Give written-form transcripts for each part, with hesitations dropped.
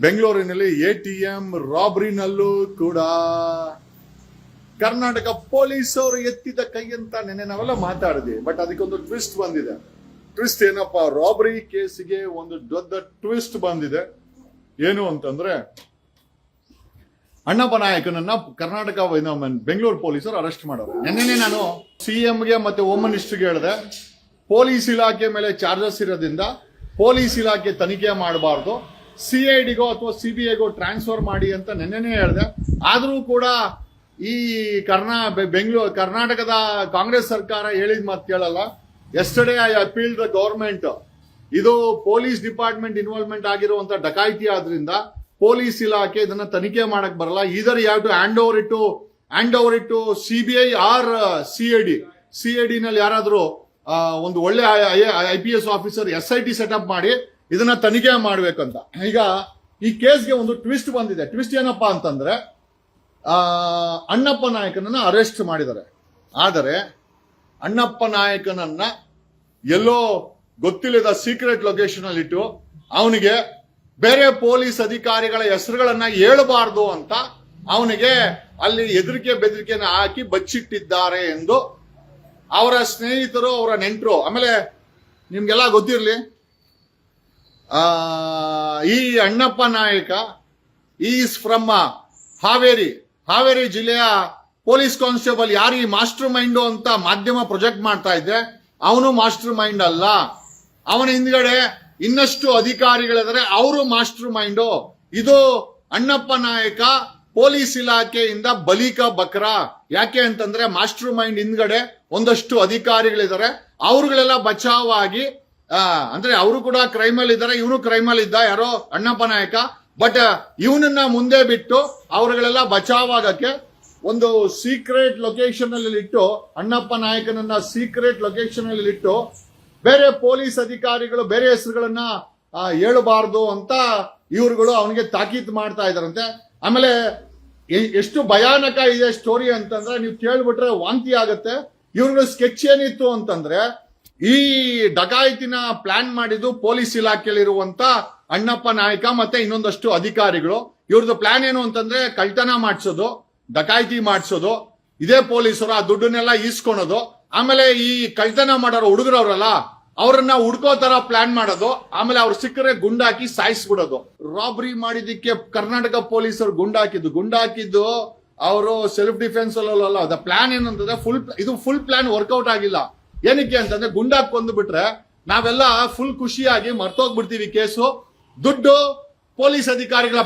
ಬೆಂಗಳೂರಿನಲ್ಲಿ ಎಟಿಎಂ ರಾಬರಿನಲ್ಲೂ ಕೂಡ ಕರ್ನಾಟಕ ಪೊಲೀಸರು ಎತ್ತಿದ ಕೈ ಅಂತ ನೆನ್ನೆ ನಾವೆಲ್ಲ ಮಾತಾಡಿದ್ವಿ. ಬಟ್ ಅದಕ್ಕೊಂದು ಟ್ವಿಸ್ಟ್ ಬಂದಿದೆ. ಟ್ವಿಸ್ಟ್ ಏನಪ್ಪಾ, ರಾಬರಿ ಕೇಸಿಗೆ ಒಂದು ದೊಡ್ಡ ಟ್ವಿಸ್ಟ್ ಬಂದಿದೆ. ಏನು ಅಂತಂದ್ರೆ, ಅಣ್ಣಪ್ಪ ನಾಯಕನನ್ನ ಕರ್ನಾಟಕ ಬೆಂಗಳೂರು ಪೊಲೀಸರು ಅರೆಸ್ಟ್ ಮಾಡೋರು. ನೆನ್ನೆ ನಾನು ಸಿಎಂಗೆ ಮತ್ತೆ ಹೋಮ್ ಮಿನಿಸ್ಟರ್ಗೆ ಹೇಳಿದೆ, ಪೊಲೀಸ್ ಇಲಾಖೆ ಮೇಲೆ ಚಾರ್ಜಸ್ ಇರೋದ್ರಿಂದ ಪೊಲೀಸ್ ಇಲಾಖೆ ತನಿಖೆ ಮಾಡಬಾರ್ದು, ಸಿಐಡಿಗೋ ಅಥವಾ ಸಿಬಿಐಗೋ ಟ್ರಾನ್ಸ್ಫರ್ ಮಾಡಿ ಅಂತ ನೆನ್ನೆನೇ ಹೇಳಿದೆ. ಆದರೂ ಕೂಡ ಈ ಕರ್ನಾಟಕದ ಕಾಂಗ್ರೆಸ್ ಸರ್ಕಾರ ಹೇಳಿದ ಮಾತು ಕೇಳಲ್ಲ. Yesterday I appeal the government. ಇದು ಪೊಲೀಸ್ ಡಿಪಾರ್ಟ್ಮೆಂಟ್ ಇನ್ವಾಲ್ವ್ಮೆಂಟ್ ಆಗಿರುವಂತ ಡಕಾಯಿತಿ ಆದ್ರಿಂದ ಪೊಲೀಸ್ ಇಲಾಖೆ ಇದನ್ನ ತನಿಖೆ ಮಾಡಕ್ ಬರಲ್ಲ. ಇದರ್ you have to hand over it to CBI or CID ನಲ್ಲಿ ಯಾರಾದ್ರೂ ಒಂದು ಒಳ್ಳೆ IPS ಆಫೀಸರ್ SIT ಸೆಟಪ್ ಮಾಡಿ ಇದನ್ನ ತನಿಖೆ ಮಾಡ್ಬೇಕಂತ. ಈಗ ಈ ಕೇಸ್ಗೆ ಒಂದು ಟ್ವಿಸ್ಟ್ ಬಂದಿದೆ. ಟ್ವಿಸ್ಟ್ ಏನಪ್ಪಾ ಅಂತಂದ್ರೆ, ಅಣ್ಣಪ್ಪ ನಾಯಕನನ್ನ ಅರೆಸ್ಟ್ ಮಾಡಿದ್ದಾರೆ. ಆದರೆ ಅಣ್ಣಪ್ಪ ನಾಯಕನನ್ನ ಎಲ್ಲೋ ಗೊತ್ತಿಲ್ಲದ ಸೀಕ್ರೆಟ್ ಲೊಕೇಶನ್ ಅಲ್ಲಿ ಇಟ್ಟು ಅವನಿಗೆ ಬೇರೆ ಪೊಲೀಸ್ ಅಧಿಕಾರಿಗಳ ಹೆಸರುಗಳನ್ನ ಹೇಳಬಾರ್ದು ಅಂತ ಅವನಿಗೆ ಅಲ್ಲಿ ಹೆದರಿಕೆ ಬೆದರಿಕೆನ ಹಾಕಿ ಬಚ್ಚಿಟ್ಟಿದ್ದಾರೆ ಎಂದು ಅವರ ಸ್ನೇಹಿತರು, ಅವರ ನೆಂಟರು, ಆಮೇಲೆ ನಿಮ್ಗೆಲ್ಲ ಗೊತ್ತಿರಲಿ, ಈ ಅಣ್ಣಪ್ಪ ನಾಯಕ ಈಸ್ ಫ್ರಮ್ ಹಾವೇರಿ ಜಿಲ್ಲೆಯ ಪೊಲೀಸ್ ಕಾನ್ಸ್ಟೇಬಲ್. ಯಾರು ಈ ಮಾಸ್ಟರ್ ಮೈಂಡು ಅಂತ ಮಾಧ್ಯಮ ಪ್ರೊಜೆಕ್ಟ್ ಮಾಡ್ತಾ ಇದ್ರೆ, ಅವನು ಮಾಸ್ಟರ್ ಮೈಂಡ್ ಅಲ್ಲ. ಅವನ ಹಿಂದ್ಗಡೆ ಇನ್ನಷ್ಟು ಅಧಿಕಾರಿಗಳಿದ್ದಾರೆ, ಅವರು ಮಾಸ್ಟರ್ ಮೈಂಡು. ಇದು ಅಣ್ಣಪ್ಪ ನಾಯಕ ಪೊಲೀಸ್ ಇಲಾಖೆಯಿಂದ ಬಲಿಕ ಬಕ್ರ. ಯಾಕೆ ಅಂತಂದ್ರೆ, ಮಾಸ್ಟರ್ ಮೈಂಡ್ ಹಿಂದ್ಗಡೆ ಒಂದಷ್ಟು ಅಧಿಕಾರಿಗಳಿದ್ದಾರೆ. ಅವ್ರುಗಳೆಲ್ಲ ಬಚಾವಾಗಿ, ಅಂದ್ರೆ ಅವರು ಕೂಡ ಕ್ರೈಮ್ ಅಲ್ಲಿ ಇದ್ದಾರೆ, ಇವನು ಕ್ರೈಮ್ ಅಲ್ಲಿ ಇದ್ದ, ಯಾರೋ ಅಣ್ಣಪ್ಪ ನಾಯಕ. ಬಟ್ ಇವನನ್ನ ಮುಂದೆ ಬಿಟ್ಟು ಅವ್ರುಗಳೆಲ್ಲ ಬಚಾವಾಗಕ್ಕೆ ಒಂದು ಸೀಕ್ರೆಟ್ ಲೊಕೇಶನ್ ಅಲ್ಲಿ ಇಟ್ಟು, ಅಣ್ಣಪ್ಪ ನಾಯಕನನ್ನ ಸೀಕ್ರೆಟ್ ಲೊಕೇಶನ್ ಅಲ್ಲಿ ಇಟ್ಟು ಬೇರೆ ಪೊಲೀಸ್ ಅಧಿಕಾರಿಗಳು ಬೇರೆ ಹೆಸರುಗಳನ್ನ ಹೇಳಬಾರ್ದು ಅಂತ ಇವ್ರುಗಳು ಅವನಿಗೆ ತಾಕೀತು ಮಾಡ್ತಾ ಇದಾರಂತೆ. ಆಮೇಲೆ ಎಷ್ಟು ಭಯಾನಕ ಇದೆ ಸ್ಟೋರಿ ಅಂತಂದ್ರೆ, ನೀವು ಕೇಳ್ಬಿಟ್ರೆ ವಾಂತಿ ಆಗತ್ತೆ. ಇವ್ರುಗಳ ಸ್ಕೆಚ್ ಏನಿತ್ತು ಅಂತಂದ್ರೆ, ಈ ಡಕಾಯಿತಿನ ಪ್ಲಾನ್ ಮಾಡಿದ್ದು ಪೊಲೀಸ್ ಇಲಾಖೆಯಲ್ಲಿರುವಂತ ಅಣ್ಣಪ್ಪ ನಾಯಕ ಮತ್ತೆ ಇನ್ನೊಂದಷ್ಟು ಅಧಿಕಾರಿಗಳು. ಇವ್ರದ್ದು ಪ್ಲಾನ್ ಏನು ಅಂತಂದ್ರೆ, ಕಳ್ತನ ಮಾಡಿಸೋದು, ಡಕಾಯಿತಿ ಮಾಡಿಸೋದು, ಇದೇ ಪೊಲೀಸರು ಆ ದುಡ್ಡನ್ನೆಲ್ಲ ಈಸ್ಕೊಳೋದು. ಆಮೇಲೆ ಈ ಕಳ್ತನ ಮಾಡೋರು ಹುಡುಗರವ್ರಲ್ಲ, ಅವರನ್ನ ಹುಡ್ಕೋ ತರ ಪ್ಲಾನ್ ಮಾಡೋದು. ಆಮೇಲೆ ಅವ್ರು ಸಿಕ್ಕರೆ ಗುಂಡಾಕಿ ಸಾಯಿಸ್ಬಿಡೋದು. ರಾಬರಿ ಮಾಡಿದಕ್ಕೆ ಕರ್ನಾಟಕ ಪೊಲೀಸರು ಗುಂಡಾಕಿದ್ದು ಅವರು ಸೆಲ್ಫ್ ಡಿಫೆನ್ಸ್ ಅಲ್ಲ. ಅದ ಪ್ಲಾನ್ ಏನಂತಂದ್ರೆ, ಇದು ಫುಲ್ ಪ್ಲಾನ್ ವರ್ಕೌಟ್ ಆಗಿಲ್ಲ. ಏನಕ್ಕೆ ಅಂತಂದ್ರೆ, ಗುಂಡಾಕ್ ಕೊಂದು ಬಿಟ್ರೆ ನಾವೆಲ್ಲ ಫುಲ್ ಖುಷಿಯಾಗಿ ಮರ್ತೋಗ್ಬಿಡ್ತೀವಿ ಕೇಸು. ದುಡ್ಡು ಪೊಲೀಸ್ ಅಧಿಕಾರಿಗಳ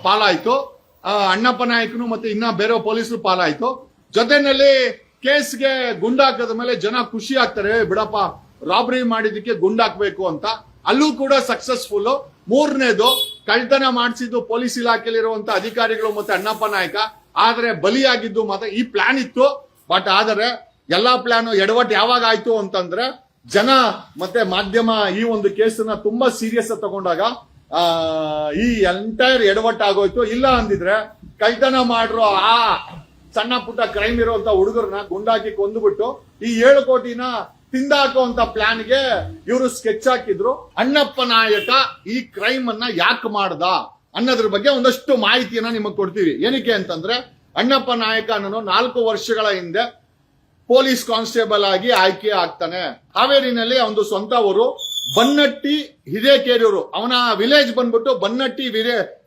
ಪಾಲಾಯ್ತು, ಅಣ್ಣಪ್ಪ ನಾಯಕನು ಮತ್ತೆ ಇನ್ನ ಬೇರೆ ಪೊಲೀಸರು ಪಾಲಾಯ್ತು. ಜೊತೆನಲ್ಲಿ ಕೇಸ್ಗೆ ಗುಂಡಾಕದ ಮೇಲೆ ಜನ ಖುಷಿ ಆಗ್ತಾರೆ, ಬಿಡಪ್ಪ ರಾಬರಿ ಮಾಡಿದಕ್ಕೆ ಗುಂಡಾಕ್ಬೇಕು ಅಂತ. ಅಲ್ಲೂ ಕೂಡ ಸಕ್ಸಸ್ಫುಲ್. ಮೂರನೇದು, ಕಳ್ತನ ಮಾಡಿಸಿದ್ದು ಪೊಲೀಸ್ ಇಲಾಖೆಯಲ್ಲಿರುವಂತ ಅಧಿಕಾರಿಗಳು ಮತ್ತೆ ಅಣ್ಣಪ್ಪ ನಾಯಕ. ಆದ್ರೆ ಬಲಿಯಾಗಿದ್ದು ಮಾತ್ರ ಈ ಪ್ಲಾನ್ ಇತ್ತು. ಬಟ್ ಆದರೆ ಎಲ್ಲಾ ಪ್ಲಾನ್ ಎಡವಟ್ ಯಾವಾಗ ಆಯ್ತು ಅಂತಂದ್ರೆ, ಜನ ಮತ್ತೆ ಮಾಧ್ಯಮ ಈ ಒಂದು ಕೇಸನ್ನ ತುಂಬಾ ಸೀರಿಯಸ್ ತಗೊಂಡಾಗ ಈ ಎಂಟೈರ್ ಎಡವಟ್ ಆಗೋಯ್ತು. ಇಲ್ಲ ಅಂದಿದ್ರೆ ಕಳ್ತನ ಮಾಡ್ರು ಆ ಸಣ್ಣ ಪುಟ್ಟ ಕ್ರೈಮ್ ಇರುವಂತ ಹುಡುಗರನ್ನ ಗುಂಡಾಕಿ ಕೊಂದುಬಿಟ್ಟು ಈ 7 ಕೋಟಿನ ತಿಂದಾಕುವಂತ ಪ್ಲಾನ್ಗೆ ಇವರು ಸ್ಕೆಚ್ ಹಾಕಿದ್ರು. ಅಣ್ಣಪ್ಪ ನಾಯಕ ಈ ಕ್ರೈಮ್ ಅನ್ನ ಯಾಕೆ ಮಾಡ್ದ ಅನ್ನೋದ್ರ ಬಗ್ಗೆ ಒಂದಷ್ಟು ಮಾಹಿತಿಯನ್ನ ನಿಮಗೆ ಕೊಡ್ತೀವಿ. ಏನಕ್ಕೆ ಅಂತಂದ್ರೆ, ಅಣ್ಣಪ್ಪ ನಾಯಕ ಅನ್ನೋ 4 ವರ್ಷಗಳ ಹಿಂದೆ ಪೊಲೀಸ್ ಕಾನ್ಸ್ಟೇಬಲ್ ಆಗಿ ಆಯ್ಕೆ ಆಗ್ತಾನೆ. ಹಾವೇರಿನಲ್ಲಿ ಅವನು ಸ್ವಂತ ಊರು ಬನ್ನಟ್ಟಿ ಹಿರೇಕೆರೂರು. ಅವನ ವಿಲೇಜ್ ಬಂದ್ಬಿಟ್ಟು ಬನ್ನಟ್ಟಿ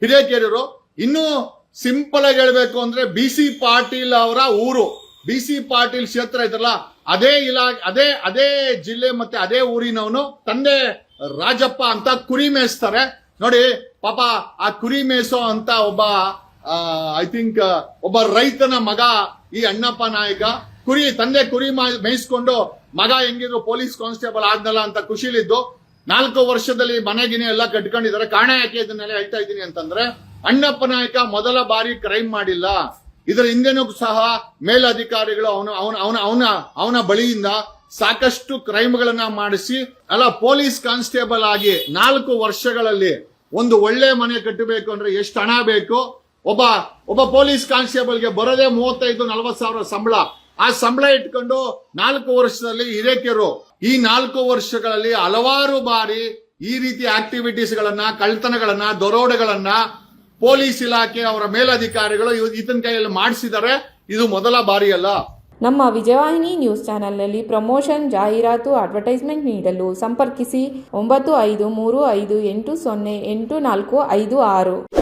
ಹಿರೇಕೆರೂರು. ಇನ್ನು ಸಿಂಪಲ್ ಆಗಿ ಹೇಳ್ಬೇಕು ಅಂದ್ರೆ, BC ಪಾಟೀಲ್ ಅವರ ಊರು. BC ಪಾಟೀಲ್ ಕ್ಷೇತ್ರ ಐತಲ್ಲ, ಅದೇ ಜಿಲ್ಲೆ ಮತ್ತೆ ಅದೇ ಊರಿನವನು. ತಂದೆ ರಾಜಪ್ಪ ಅಂತ ಕುರಿ ಮೇಯಿಸ್ತಾರೆ ನೋಡಿ. ಪಾಪ ಆ ಕುರಿ ಮೇಯಿಸೋ ಅಂತ ಒಬ್ಬ ರೈತನ ಮಗ ಈ ಅಣ್ಣಪ್ಪ ನಾಯಕ. ತಂದೆ ಕುರಿ ಮೇಯಿಸ್ಕೊಂಡು ಮಗ ಹೆಂಗಿದ್ರು ಪೊಲೀಸ್ ಕಾನ್ಸ್ಟೇಬಲ್ ಆದ್ನಲ್ಲ ಅಂತ ಖುಷಿಲಿದ್ದು 4 ವರ್ಷದಲ್ಲಿ ಮನೆಗಿನೇ ಎಲ್ಲ ಕಟ್ಕೊಂಡಿದ್ದಾರೆ. ಕಾರಣ ಯಾಕೆ ಇದನ್ನೆಲ್ಲ ಹೇಳ್ತಾ ಇದ್ದೀನಿ ಅಂತಂದ್ರೆ, ಅಣ್ಣಪ್ಪ ನಾಯಕ ಮೊದಲ ಬಾರಿ ಕ್ರೈಮ್ ಮಾಡಿಲ್ಲ. ಇದರ ಹಿಂದೆನೂ ಸಹ ಮೇಲಧಿಕಾರಿಗಳು ಅವನ ಬಳಿಯಿಂದ ಸಾಕಷ್ಟು ಕ್ರೈಮ್ಗಳನ್ನ ಮಾಡಿಸಿ ಪೊಲೀಸ್ ಕಾನ್ಸ್ಟೇಬಲ್ ಆಗಿ 4 ವರ್ಷಗಳಲ್ಲಿ ಒಂದು ಒಳ್ಳೆ ಮನೆ ಕಟ್ಟಬೇಕು ಅಂದ್ರೆ ಎಷ್ಟು ಹಣ ಬೇಕು? ಒಬ್ಬ ಪೊಲೀಸ್ ಕಾನ್ಸ್ಟೇಬಲ್ಗೆ ಬರೋದೇ 35-40 ಸಾವಿರ ಸಂಬಳ. ಆ ಸಂಬಳ ಇಟ್ಕೊಂಡು 4 ವರ್ಷದಲ್ಲಿ ಹಿರೇಕೆರು ಈ 4 ವರ್ಷಗಳಲ್ಲಿ ಹಲವಾರು ಬಾರಿ ಈ ರೀತಿ ಆಕ್ಟಿವಿಟೀಸ್ ಗಳನ್ನ, ಕಳ್ತನಗಳನ್ನ, ದರೋಡೆಗಳನ್ನ ಪೊಲೀಸ್ ಇಲಾಖೆ ಅವರ ಮೇಲಧಿಕಾರಿಗಳು ಈತನ ಕೈಯಲ್ಲಿ ಮಾಡಿಸಿದ್ದಾರೆ. ಇದು ಮೊದಲ ಬಾರಿ ಅಲ್ಲ. ನಮ್ಮ ವಿಜಯವಾಹಿನಿ ನ್ಯೂಸ್ ಚಾನೆಲ್ನಲ್ಲಿ ಪ್ರಮೋಷನ್, ಜಾಹೀರಾತು, ಅಡ್ವರ್ಟೈಸ್ಮೆಂಟ್ ನೀಡಲು ಸಂಪರ್ಕಿಸಿ 9535808456.